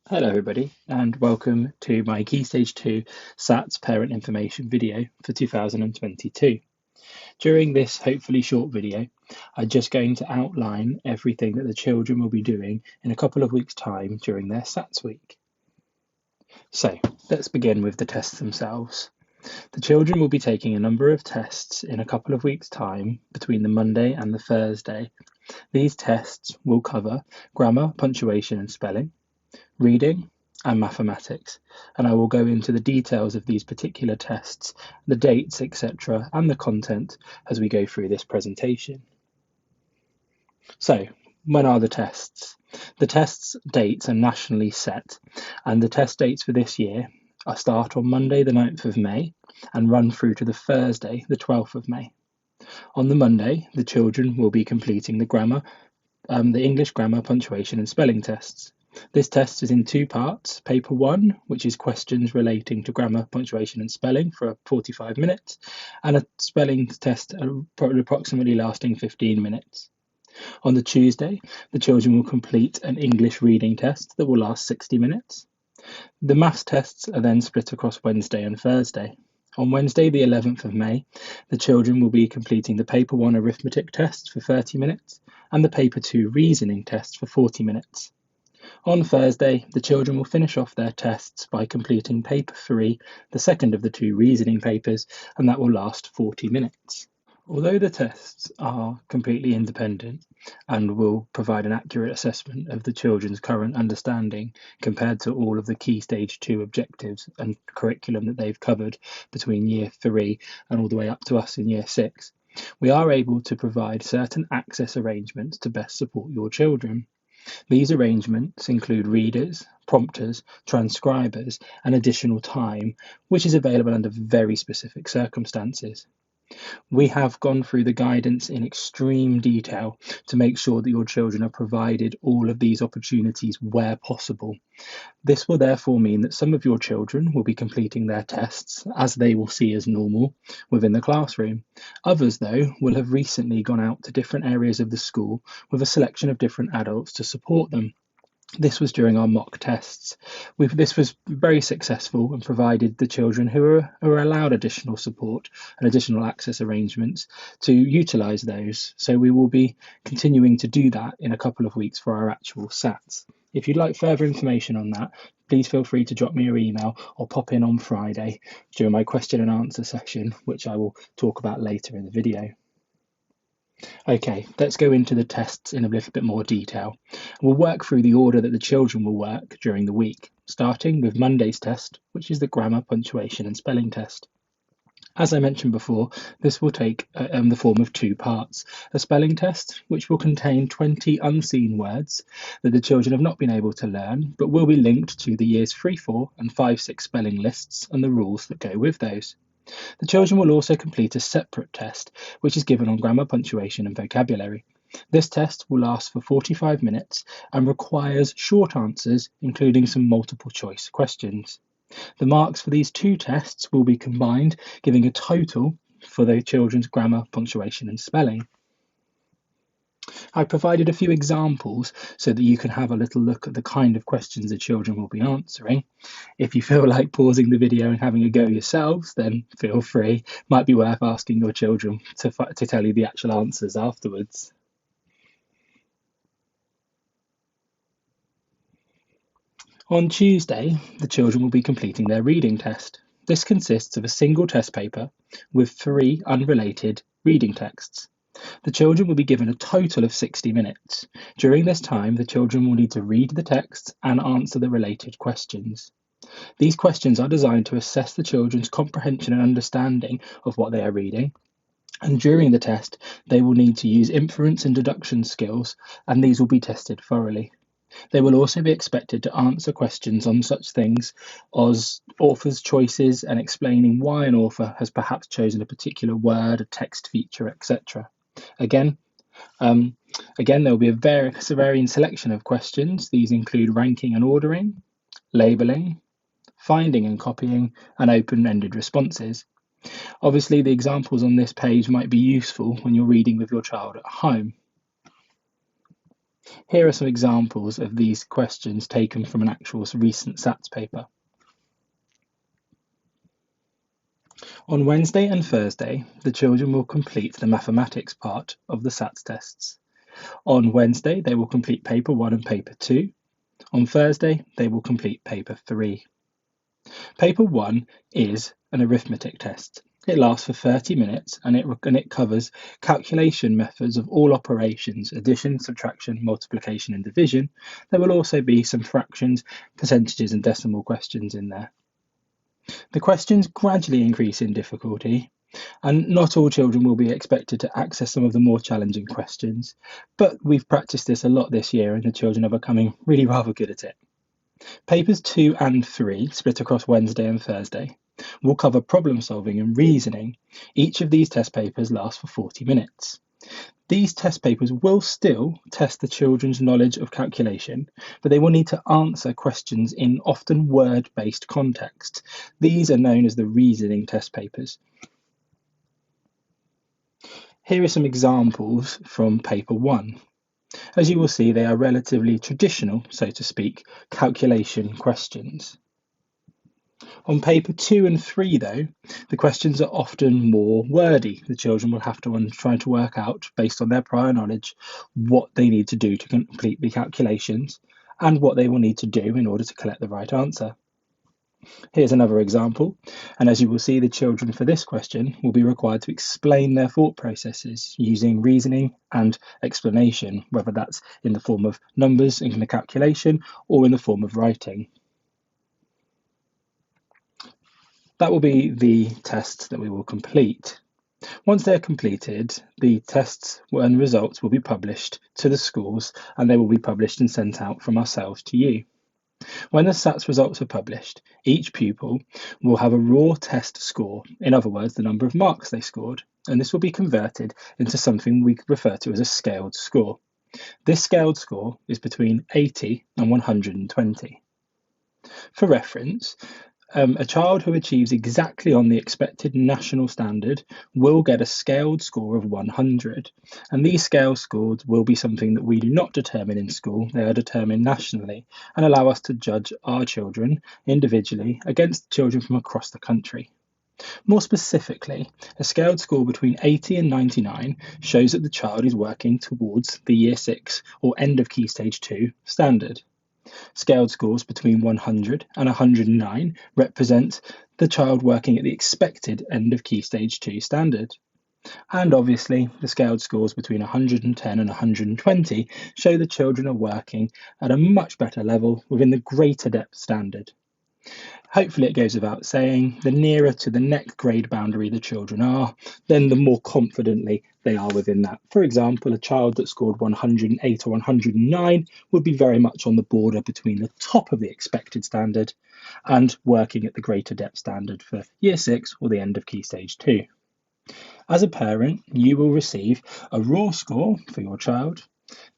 Hello everybody and welcome to my Key Stage 2 SATs parent information video for 2022. During this hopefully short video, I'm just going to outline everything that the children will be doing in a couple of weeks' time during their SATs week. So let's begin with the tests themselves. The children will be taking a number of tests in a couple of weeks' time between the Monday and the Thursday. These tests will cover grammar, punctuation and spelling, reading, and mathematics, and I will go into the details of these particular tests, the dates, etc., and the content as we go through this presentation. So, when are the tests? The tests' dates are nationally set, and the test dates for this year are start on Monday, the 9th of May, and run through to the Thursday, the 12th of May. On the Monday, the children will be completing the English grammar, punctuation, and spelling tests. This test is in two parts. Paper 1, which is questions relating to grammar, punctuation and spelling for 45 minutes, and a spelling test approximately lasting 15 minutes. On the Tuesday, the children will complete an English reading test that will last 60 minutes. The maths tests are then split across Wednesday and Thursday. On Wednesday, the 11th of May, the children will be completing the Paper 1 arithmetic test for 30 minutes and the Paper 2 reasoning test for 40 minutes. On Thursday, the children will finish off their tests by completing Paper 3, the second of the two reasoning papers, and that will last 40 minutes. Although the tests are completely independent and will provide an accurate assessment of the children's current understanding compared to all of the Key Stage 2 objectives and curriculum that they've covered between Year 3 and all the way up to us in Year 6, we are able to provide certain access arrangements to best support your children. These arrangements include readers, prompters, transcribers, and additional time, which is available under very specific circumstances. We have gone through the guidance in extreme detail to make sure that your children are provided all of these opportunities where possible. This will therefore mean that some of your children will be completing their tests as they will see as normal within the classroom. Others, though, will have recently gone out to different areas of the school with a selection of different adults to support them. This was during our mock tests. This was very successful and provided the children who are allowed additional support and additional access arrangements to utilise those. So we will be continuing to do that in a couple of weeks for our actual SATs. If you'd like further information on that, please feel free to drop me your email or pop in on Friday during my question and answer session, which I will talk about later in the video. Okay, let's go into the tests in a little bit more detail. We'll work through the order that the children will work during the week, starting with Monday's test, which is the grammar, punctuation and spelling test. As I mentioned before, this will take the form of two parts. A spelling test, which will contain 20 unseen words that the children have not been able to learn, but will be linked to the years 3, 4 and 5, 6 spelling lists and the rules that go with those. The children will also complete a separate test, which is given on grammar, punctuation and vocabulary. This test will last for 45 minutes and requires short answers, including some multiple choice questions. The marks for these two tests will be combined, giving a total for the children's grammar, punctuation and spelling. I provided a few examples so that you can have a little look at the kind of questions the children will be answering. If you feel like pausing the video and having a go yourselves, then feel free. Might be worth asking your children to tell you the actual answers afterwards. On Tuesday, the children will be completing their reading test. This consists of a single test paper with 3 unrelated reading texts. The children will be given a total of 60 minutes. During this time, the children will need to read the text and answer the related questions. These questions are designed to assess the children's comprehension and understanding of what they are reading. And during the test, they will need to use inference and deduction skills, and these will be tested thoroughly. They will also be expected to answer questions on such things as author's choices and explaining why an author has perhaps chosen a particular word, a text feature, etc. Again, there will be a varying selection of questions. These include ranking and ordering, labelling, finding and copying, and open-ended responses. Obviously, the examples on this page might be useful when you're reading with your child at home. Here are some examples of these questions taken from an actual recent SATs paper. On Wednesday and Thursday, the children will complete the mathematics part of the SATs tests. On Wednesday, they will complete paper 1 and paper 2. On Thursday, they will complete paper 3. Paper 1 is an arithmetic test. It lasts for 30 minutes and it covers calculation methods of all operations: addition, subtraction, multiplication, and division. There will also be some fractions, percentages, and decimal questions in there. The questions gradually increase in difficulty, and not all children will be expected to access some of the more challenging questions, but we've practiced this a lot this year and the children are becoming really rather good at it. Papers 2 and 3, split across Wednesday and Thursday, will cover problem solving and reasoning. Each of these test papers lasts for 40 minutes. These test papers will still test the children's knowledge of calculation, but they will need to answer questions in often word-based context. These are known as the reasoning test papers. Here are some examples from paper 1. As you will see, they are relatively traditional, so to speak, calculation questions. On paper 2 and 3, though, the questions are often more wordy. The children will have to try to work out, based on their prior knowledge, what they need to do to complete the calculations and what they will need to do in order to collect the right answer. Here's another example, and as you will see, the children for this question will be required to explain their thought processes using reasoning and explanation, whether that's in the form of numbers in the calculation or in the form of writing. That will be the tests that we will complete. Once they're completed, the tests and results will be published to the schools, and they will be published and sent out from ourselves to you. When the SATs results are published, each pupil will have a raw test score, in other words, the number of marks they scored, and this will be converted into something we refer to as a scaled score. This scaled score is between 80 and 120. For reference, a child who achieves exactly on the expected national standard will get a scaled score of 100. And these scale scores will be something that we do not determine in school. They are determined nationally and allow us to judge our children individually against children from across the country. More specifically, a scaled score between 80 and 99 shows that the child is working towards the Year 6 or end of Key Stage 2 standard. Scaled scores between 100 and 109 represent the child working at the expected end of Key Stage 2 standard. And obviously, the scaled scores between 110 and 120 show the children are working at a much better level within the greater depth standard. Hopefully it goes without saying, the nearer to the next grade boundary the children are, then the more confidently they are within that. For example, a child that scored 108 or 109 would be very much on the border between the top of the expected standard and working at the greater depth standard for Year 6 or the end of Key Stage 2. As a parent, you will receive a raw score for your child,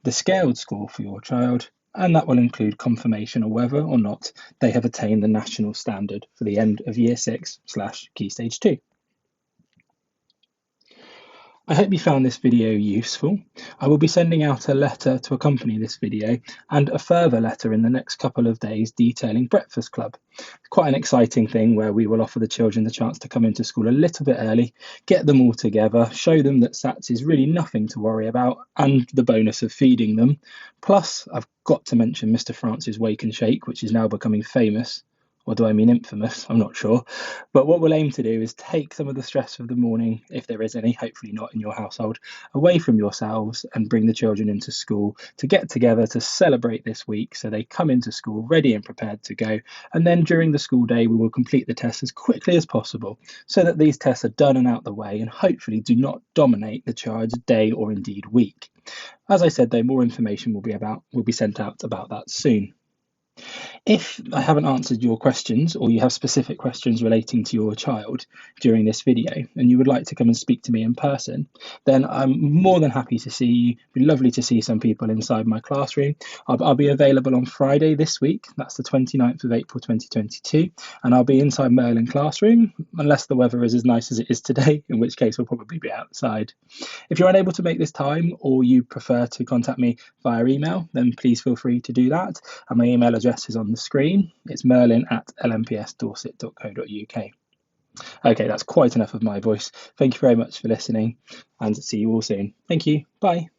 the scaled score for your child, and that will include confirmation of whether or not they have attained the national standard for the end of Year 6/Key Stage 2. I hope you found this video useful. I will be sending out a letter to accompany this video and a further letter in the next couple of days detailing Breakfast Club. Quite an exciting thing where we will offer the children the chance to come into school a little bit early, get them all together, show them that SATs is really nothing to worry about, and the bonus of feeding them. Plus, I've got to mention Mr. France's Wake and Shake, which is now becoming famous. Or do I mean infamous? I'm not sure. But what we'll aim to do is take some of the stress of the morning, if there is any, hopefully not in your household, away from yourselves and bring the children into school to get together to celebrate this week so they come into school ready and prepared to go. And then during the school day, we will complete the tests as quickly as possible so that these tests are done and out the way and hopefully do not dominate the child's day or indeed week. As I said, though, more information will be sent out about that soon. If I haven't answered your questions or you have specific questions relating to your child during this video and you would like to come and speak to me in person, then I'm more than happy to see you. It'd be lovely to see some people inside my classroom. I'll be available on Friday this week. That's the 29th of April 2022. And I'll be inside Merlin classroom, unless the weather is as nice as it is today, in which case we'll probably be outside. If you're unable to make this time or you prefer to contact me via email, then please feel free to do that. And my email address is on the screen. It's merlin@lmpsdorset.co.uk. Okay, that's quite enough of my voice. Thank you very much for listening and see you all soon. Thank you. Bye.